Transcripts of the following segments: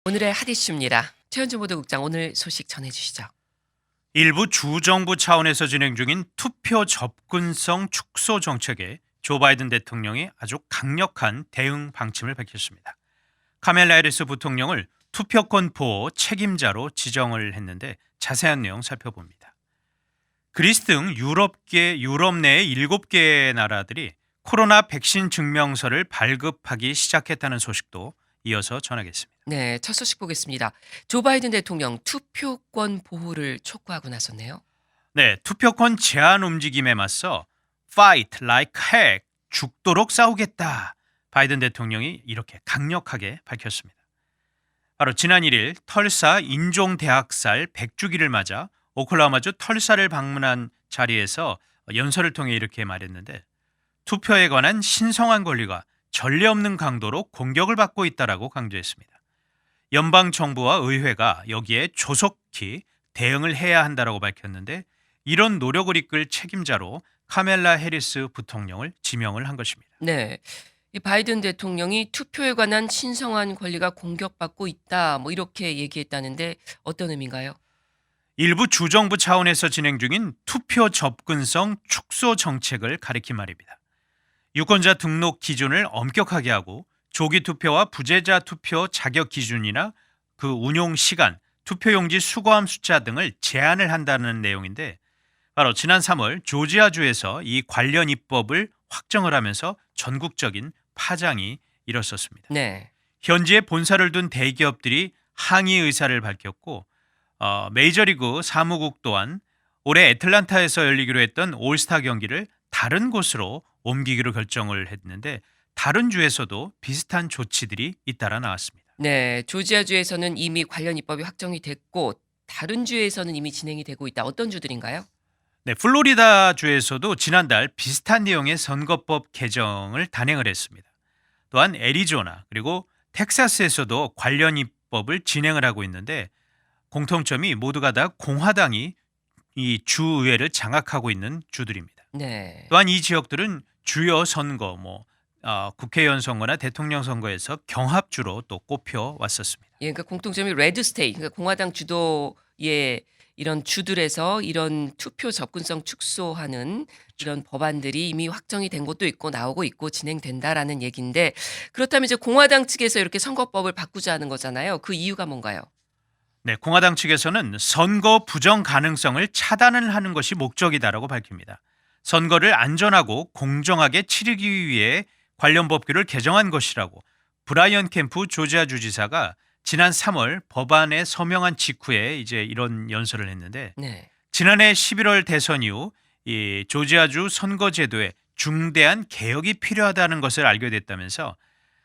오늘의 핫 이슈입니다. 최현주 보도국장 오늘 소식 전해주시죠. 일부 주정부 차원에서 진행 중인 투표 접근성 축소 정책에 조 바이든 대통령이 아주 강력한 대응 방침을 밝혔습니다. 카멜라 해리스 부통령을 투표권 보호 책임자로 지정을 했는데 자세한 내용 살펴봅니다. 그리스 등 유럽 내의 7개의 나라들이 코로나 백신 증명서를 발급하기 시작했다는 소식도 이어서 전하겠습니다. 네, 첫 소식 보겠습니다. 조 바이든 대통령 투표권 보호를 촉구하고 나섰네요. 네, 투표권 제한 움직임에 맞서 Fight like heck, 죽도록 싸우겠다. 바이든 대통령이 이렇게 강력하게 밝혔습니다. 바로 지난 1일 털사 인종대학살 100주기를 맞아 오클라호마주 털사를 방문한 자리에서 연설을 통해 이렇게 말했는데, 투표에 관한 신성한 권리가 전례 없는 강도로 공격을 받고 있다라고 강조했습니다. 연방 정부와 의회가 여기에 조속히 대응을 해야 한다라고 밝혔는데, 이런 노력을 이끌 책임자로 카멜라 해리스 부통령을 지명을 한 것입니다. 네, 이 바이든 대통령이 투표에 관한 신성한 권리가 공격받고 있다, 이렇게 얘기했다는데 어떤 의미인가요? 일부 주정부 차원에서 진행 중인 투표 접근성 축소 정책을 가리킨 말입니다. 유권자 등록 기준을 엄격하게 하고 조기 투표와 부재자 투표 자격 기준이나 그 운용 시간, 투표용지 수거함 숫자 등을 제한을 한다는 내용인데, 바로 지난 3월 조지아주에서 이 관련 입법을 확정을 하면서 전국적인 파장이 일었었습니다. 네, 현지에 본사를 둔 대기업들이 항의 의사를 밝혔고, 메이저리그 사무국 또한 올해 애틀란타에서 열리기로 했던 올스타 경기를 다른 곳으로 옮기기로 결정을 했는데, 다른 주에서도 비슷한 조치들이 잇따라 나왔습니다. 네, 조지아주에서는 이미 관련 입법이 확정이 됐고 다른 주에서는 이미 진행이 되고 있다. 어떤 주들인가요? 네, 플로리다 주에서도 지난달 비슷한 내용의 선거법 개정을 단행을 했습니다. 또한 애리조나 그리고 텍사스에서도 관련 입법을 진행을 하고 있는데, 공통점이 모두가 다 공화당이 이 주의회를 장악하고 있는 주들입니다. 네. 또한 이 지역들은 주요 선거, 국회의원 선거나 대통령 선거에서 경합주로 또 꼽혀 왔었습니다. 예, 그러니까 공통점이 레드 스테이트, 그러니까 공화당 주도의 이런 주들에서 이런 투표 접근성 축소하는 이런 법안들이 이미 확정이 된 곳도 있고 나오고 있고 진행된다라는 얘기인데, 그렇다면 이제 공화당 측에서 이렇게 선거법을 바꾸자는 거잖아요. 그 이유가 뭔가요? 네, 공화당 측에서는 선거 부정 가능성을 차단을 하는 것이 목적이다라고 밝힙니다. 선거를 안전하고 공정하게 치르기 위해 관련 법규를 개정한 것이라고 브라이언 캠프 조지아 주지사가 지난 3월 법안에 서명한 직후에 이제 이런 연설을 했는데, 네. 지난해 11월 대선 이후 이 조지아주 선거제도에 중대한 개혁이 필요하다는 것을 알게 됐다면서,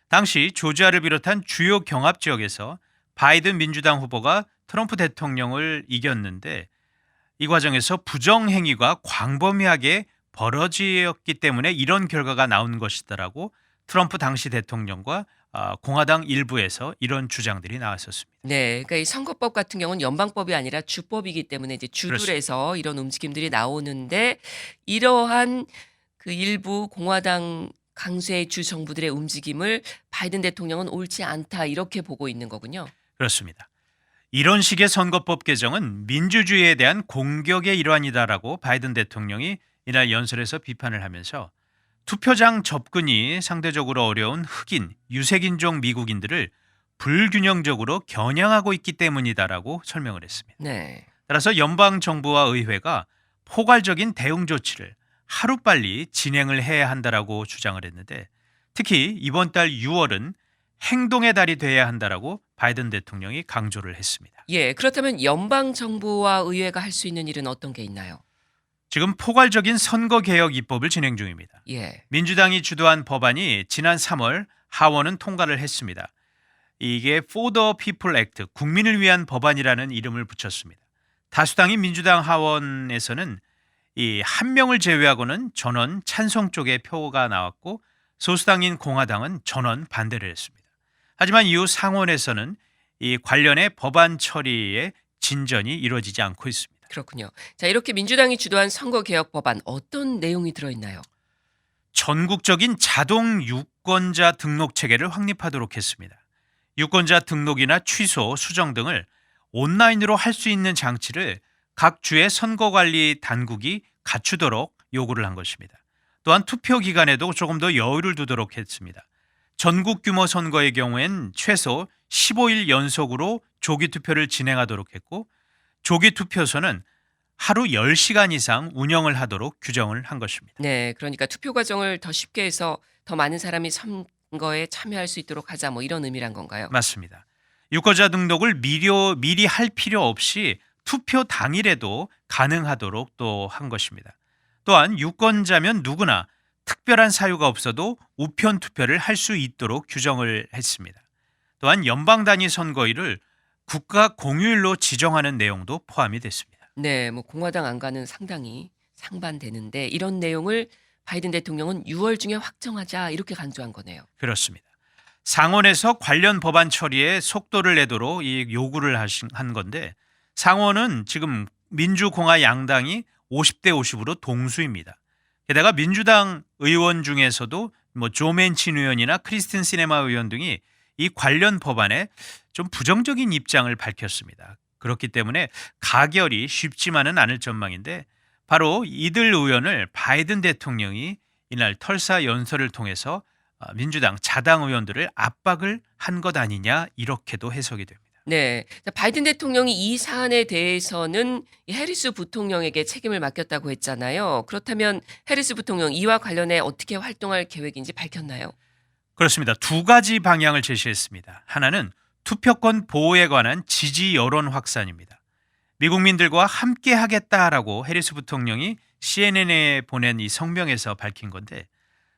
당시 조지아를 비롯한 주요 경합 지역에서 바이든 민주당 후보가 트럼프 대통령을 이겼는데, 이 과정에서 부정행위가 광범위하게 벌어졌기 때문에 이런 결과가 나온 것이다라고 트럼프 당시 대통령과 공화당 일부에서 이런 주장들이 나왔었습니다. 네, 그러니까 이 선거법 같은 경우는 연방법이 아니라 주법이기 때문에 이제 그렇습니다. 주들에서 이런 움직임들이 나오는데, 이러한 그 일부 공화당 강세 주 정부들의 움직임을 바이든 대통령은 옳지 않다 이렇게 보고 있는 거군요. 그렇습니다. 이런 식의 선거법 개정은 민주주의에 대한 공격의 일환이다라고 바이든 대통령이 이날 연설에서 비판을 하면서, 투표장 접근이 상대적으로 어려운 흑인, 유색인종 미국인들을 불균형적으로 겨냥하고 있기 때문이다라고 설명을 했습니다. 네. 따라서 연방 정부와 의회가 포괄적인 대응 조치를 하루빨리 진행을 해야 한다라고 주장을 했는데, 특히 이번 달 6월은 행동의 달이 돼야 한다라고 바이든 대통령이 강조를 했습니다. 예, 그렇다면 연방 정부와 의회가 할 수 있는 일은 어떤 게 있나요? 지금 포괄적인 선거 개혁 입법을 진행 중입니다. 예. 민주당이 주도한 법안이 지난 3월 하원은 통과를 했습니다. 이게 For the People Act, 국민을 위한 법안이라는 이름을 붙였습니다. 다수당인 민주당 하원에서는 이 한 명을 제외하고는 전원 찬성 쪽의 표가 나왔고, 소수당인 공화당은 전원 반대를 했습니다. 하지만 이후 상원에서는 이 관련의 법안 처리에 진전이 이루어지지 않고 있습니다. 그렇군요. 자, 이렇게 민주당이 주도한 선거 개혁 법안 어떤 내용이 들어 있나요? 전국적인 자동 유권자 등록 체계를 확립하도록 했습니다. 유권자 등록이나 취소, 수정 등을 온라인으로 할 수 있는 장치를 각 주의 선거관리 당국이 갖추도록 요구를 한 것입니다. 또한 투표 기간에도 조금 더 여유를 두도록 했습니다. 전국 규모 선거의 경우엔 최소 15일 연속으로 조기 투표를 진행하도록 했고, 조기 투표소는 하루 10시간 이상 운영을 하도록 규정을 한 것입니다. 네, 그러니까 투표 과정을 더 쉽게 해서 더 많은 사람이 선거에 참여할 수 있도록 하자 뭐 이런 의미란 건가요? 맞습니다. 유권자 등록을 미리 할 필요 없이 투표 당일에도 가능하도록 또 한 것입니다. 또한 유권자면 누구나 특별한 사유가 없어도 우편 투표를 할 수 있도록 규정을 했습니다. 또한 연방 단위 선거일을 국가 공휴일로 지정하는 내용도 포함이 됐습니다. 네, 뭐 공화당 안과는 상당히 상반되는데 이런 내용을 바이든 대통령은 6월 중에 확정하자 이렇게 간주한 거네요. 그렇습니다. 상원에서 관련 법안 처리에 속도를 내도록 이 요구를 한 건데, 상원은 지금 민주공화 양당이 50대 50으로 동수입니다. 게다가 민주당 의원 중에서도 조 맨친 의원이나 크리스틴 시네마 의원 등이 이 관련 법안에 좀 부정적인 입장을 밝혔습니다. 그렇기 때문에 가결이 쉽지만은 않을 전망인데, 바로 이들 의원을 바이든 대통령이 이날 털사 연설을 통해서 민주당 자당 의원들을 압박을 한 것 아니냐, 이렇게도 해석이 됩니다. 네, 자, 바이든 대통령이 이 사안에 대해서는 이 해리스 부통령에게 책임을 맡겼다고 했잖아요. 그렇다면 해리스 부통령 이와 관련해 어떻게 활동할 계획인지 밝혔나요? 그렇습니다. 두 가지 방향을 제시했습니다. 하나는 투표권 보호에 관한 지지 여론 확산입니다. 미국민들과 함께 하겠다라고 해리스 부통령이 CNN에 보낸 이 성명에서 밝힌 건데,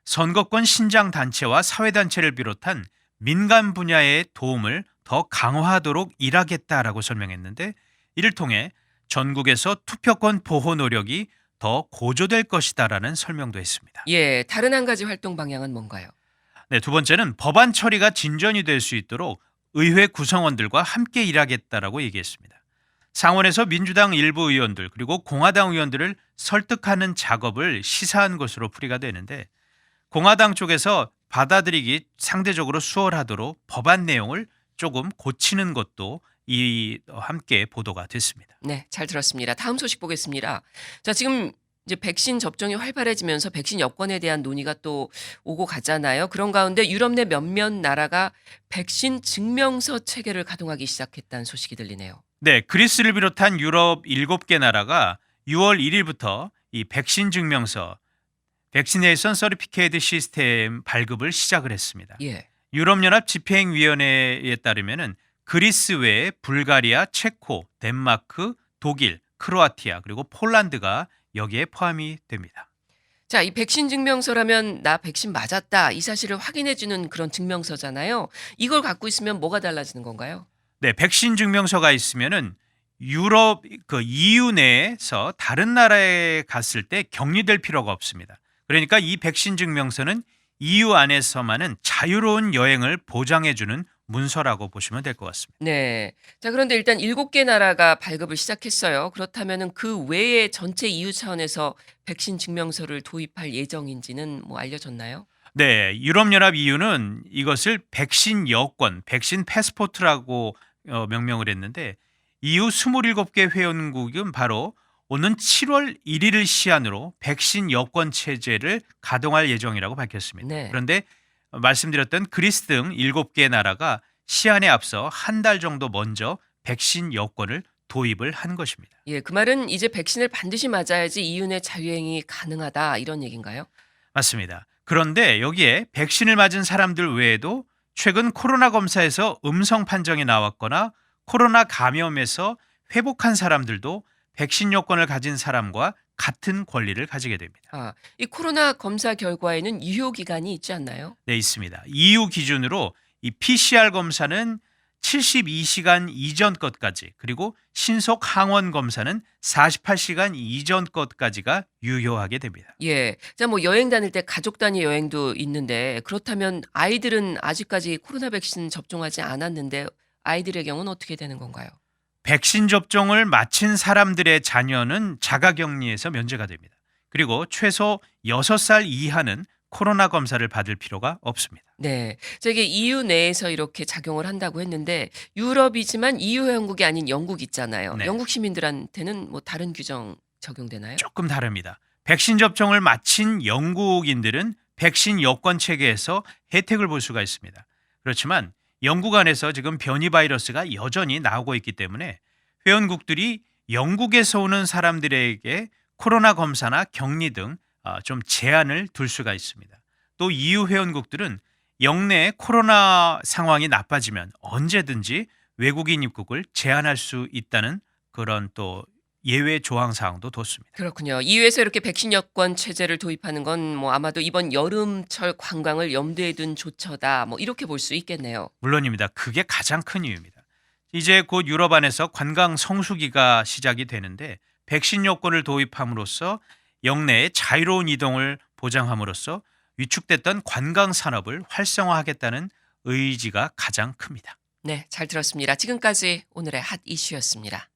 선거권 신장 단체와 사회 단체를 비롯한 민간 분야의 도움을 더 강화하도록 일하겠다라고 설명했는데, 이를 통해 전국에서 투표권 보호 노력이 더 고조될 것이다라는 설명도 했습니다. 예, 다른 한 가지 활동 방향은 뭔가요? 네, 두 번째는 법안 처리가 진전이 될 수 있도록 의회 구성원들과 함께 일하겠다라고 얘기했습니다. 상원에서 민주당 일부 의원들 그리고 공화당 의원들을 설득하는 작업을 시사한 것으로 풀이가 되는데, 공화당 쪽에서 받아들이기 상대적으로 수월하도록 법안 내용을 조금 고치는 것도 함께 보도가 됐습니다. 네, 잘 들었습니다. 다음 소식 보겠습니다. 자, 지금 이제 백신 접종이 활발해지면서 백신 여권에 대한 논의가 또 오고 가잖아요. 그런 가운데 유럽 내 몇몇 나라가 백신 증명서 체계를 가동하기 시작했다는 소식이 들리네요. 네, 그리스를 비롯한 유럽 7개 나라가 6월 1일부터 이 백신 증명서 백시네이션 서티피케이트 시스템 발급을 시작을 했습니다. 예. 유럽연합 집행위원회에 따르면은 그리스 외에 불가리아, 체코, 덴마크, 독일, 크로아티아 그리고 폴란드가 여기에 포함이 됩니다. 자, 이 백신 증명서라면 나 백신 맞았다 이 사실을 확인해주는 그런 증명서잖아요. 이걸 갖고 있으면 뭐가 달라지는 건가요? 네, 백신 증명서가 있으면은 유럽 EU 내에서 다른 나라에 갔을 때 격리될 필요가 없습니다. 그러니까 이 백신 증명서는 EU 안에서만은 자유로운 여행을 보장해주는 문서라고 보시면 될 것 같습니다. 네. 자, 그런데 일단 7개 나라가 발급을 시작했어요. 그렇다면은 그 외에 전체 EU 차원에서 백신 증명서를 도입할 예정인지는 뭐 알려졌나요? 네, 유럽연합 EU는 이것을 백신 여권, 백신 패스포트라고 명명을 했는데, EU 27개 회원국은 바로 오는 7월 1일을 시한으로 백신 여권 체제를 가동할 예정이라고 밝혔습니다. 네. 그런데 말씀드렸던 그리스 등 7개 나라가 시한에 앞서 한 달 정도 먼저 백신 여권을 도입을 한 것입니다. 예, 그 말은 이제 백신을 반드시 맞아야지 EU 내 자유행이 가능하다 이런 얘기인가요? 맞습니다. 그런데 여기에 백신을 맞은 사람들 외에도 최근 코로나 검사에서 음성 판정이 나왔거나 코로나 감염에서 회복한 사람들도 백신 여권을 가진 사람과 같은 권리를 가지게 됩니다. 아, 이 코로나 검사 결과에는 유효 기간이 있지 않나요? 네, 있습니다. EU 기준으로 이 PCR 검사는 72시간 이전 것까지, 그리고 신속 항원 검사는 48시간 이전 것까지가 유효하게 됩니다. 예. 자, 뭐 여행 다닐 때 가족 단위 여행도 있는데 그렇다면 아이들은 아직까지 코로나 백신 접종하지 않았는데 아이들의 경우는 어떻게 되는 건가요? 백신 접종을 마친 사람들의 자녀는 자가격리에서 면제가 됩니다. 그리고 최소 6살 이하는 코로나 검사를 받을 필요가 없습니다. 네. 이게 EU 내에서 이렇게 작용을 한다고 했는데 유럽이지만 EU 회원국이 아닌 영국 있잖아요. 네. 영국 시민들한테는 뭐 다른 규정 적용되나요? 조금 다릅니다. 백신 접종을 마친 영국인들은 백신 여권 체계에서 혜택을 볼 수가 있습니다. 그렇지만 영국 안에서 지금 변이 바이러스가 여전히 나오고 있기 때문에 회원국들이 영국에서 오는 사람들에게 코로나 검사나 격리 등 좀 제한을 둘 수가 있습니다. 또 EU 회원국들은 영내에 코로나 상황이 나빠지면 언제든지 외국인 입국을 제한할 수 있다는 그런 또 예외 조항 사항도 뒀습니다. 그렇군요. EU에서 이렇게 백신 여권 체제를 도입하는 건 뭐 아마도 이번 여름철 관광을 염두에 둔 조처다. 뭐 이렇게 볼 수 있겠네요. 물론입니다. 그게 가장 큰 이유입니다. 이제 곧 유럽 안에서 관광 성수기가 시작이 되는데 백신 여권을 도입함으로써 영내의 자유로운 이동을 보장함으로써 위축됐던 관광 산업을 활성화하겠다는 의지가 가장 큽니다. 네, 잘 들었습니다. 지금까지 오늘의 핫 이슈였습니다.